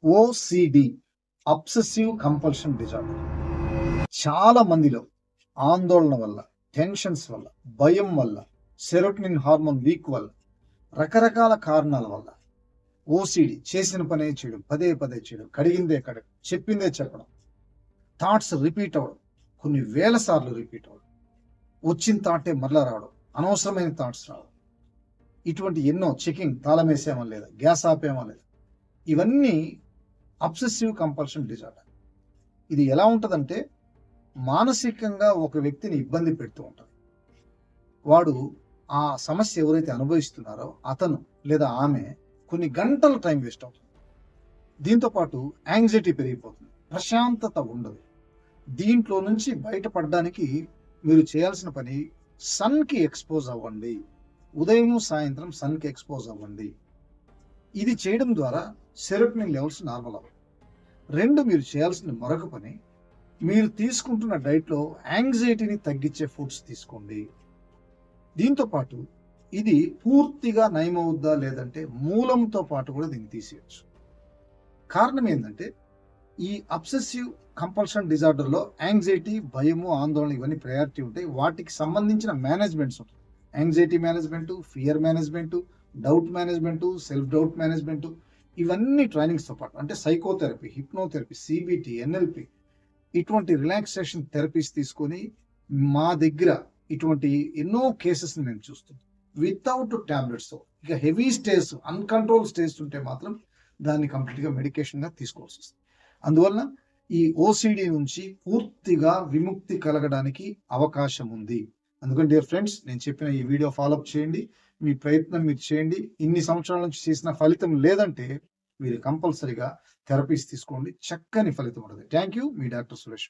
OCD obsessive compulsion disorder చాలా మందిలో ఆందోళన వల్ల, టెన్షన్స్ వల్ల, భయం వల్ల, సెరోటోనిన్ హార్మోన్ వీక్ వల్ల, రకరకాల కారణాల వల్ల ఓసిడి చేసిన పనే చేయడం, పదే పదే చేయడం, కడిగిందే కడగడం, చెప్పిందే చెప్పడం, థాట్స్ రిపీట్ అవ్వడం, కొన్ని వేల సార్లు రిపీట్ అవ్వడం, వచ్చిన థాటే మరలా రావడం, అనవసరమైన థాట్స్ రావడం, ఇటువంటి ఎన్నో చెకింగ్ తాళం వేసామా లేదా, గ్యాస్ ఆపేమా లేదా, ఇవన్నీ అబ్సెసివ్ కంపల్షన్ డిజార్డర్. ఇది ఎలా ఉంటుందంటే మానసికంగా ఒక వ్యక్తిని ఇబ్బంది పెడుతూ ఉంటుంది. వాడు ఆ సమస్య ఎవరైతే అనుభవిస్తున్నారో అతను లేదా ఆమె కొన్ని గంటల టైం వేస్ట్ అవుతుంది. దీంతో పాటు యాంగ్జైటీ పెరిగిపోతుంది, ప్రశాంతత ఉండదు. దీంట్లో నుంచి బయటపడడానికి మీరు చేయాల్సిన పని సన్కి ఎక్స్పోజ్ అవ్వండి. ఉదయం సాయంత్రం సన్కి ఎక్స్పోజ్ అవ్వండి. ఇది చేయడం ద్వారా సెరోటోనిన్ లెవెల్స్ నార్మల్ అవ్వవు. 2, మీరు చేయాల్సిన మరొక పని, మీరు తీసుకుంటున్న డైట్లో యాంగ్జైటీని తగ్గించే ఫుడ్స్ తీసుకోండి. దీంతో పాటు ఇది పూర్తిగా నయమవుద్దా లేదంటే మూలంతో పాటు కూడా దీన్ని తీసేయచ్చు. కారణం ఏంటంటే ఈ అబ్సెసివ్ కంపల్షన్ డిజార్డర్లో యాంగ్జైటీ, భయము, ఆందోళన ఇవన్నీ ప్రయారిటీ ఉంటాయి. వాటికి సంబంధించిన మేనేజ్మెంట్స్ ఉంటాయి. Anxiety management, fear management, doubt management, self doubt management, ఇవన్నీ ట్రైనింగ్స్తో పాటు అంటే సైకోథెరపీ, హిప్నోథెరపీ, సిబిటి, ఎన్ఎల్పి ఇటువంటి రిలాక్సేషన్ థెరపీస్ తీసుకొని మా దగ్గర ఇటువంటి ఎన్నో కేసెస్ని నేను చూస్తున్నాను. వితౌట్ టాబ్లెట్స్, ఇక హెవీ స్టేజ్, అన్కంట్రోల్ స్టేజ్ ఉంటే మాత్రం దాన్ని కంప్లీట్గా మెడికేషన్గా తీసుకోవాల్సి వస్తుంది. అందువల్ల ఈ ఓసిడి నుంచి పూర్తిగా విముక్తి కలగడానికి అవకాశం ఉంది. అందుకని డియర్ ఫ్రెండ్స్, నేను చెప్పిన ఈ వీడియో ఫాలోఅప్ చేయండి. మీ ప్రయత్నం మీరు చేయండి. ఇన్ని సంవత్సరాల నుంచి చేసిన ఫలితం లేదంటే మీరు కంపల్సరిగా థెరపీస్ తీసుకోండి. చక్కని ఫలితం ఉంటుంది. Thank you. Me doctor Suresh.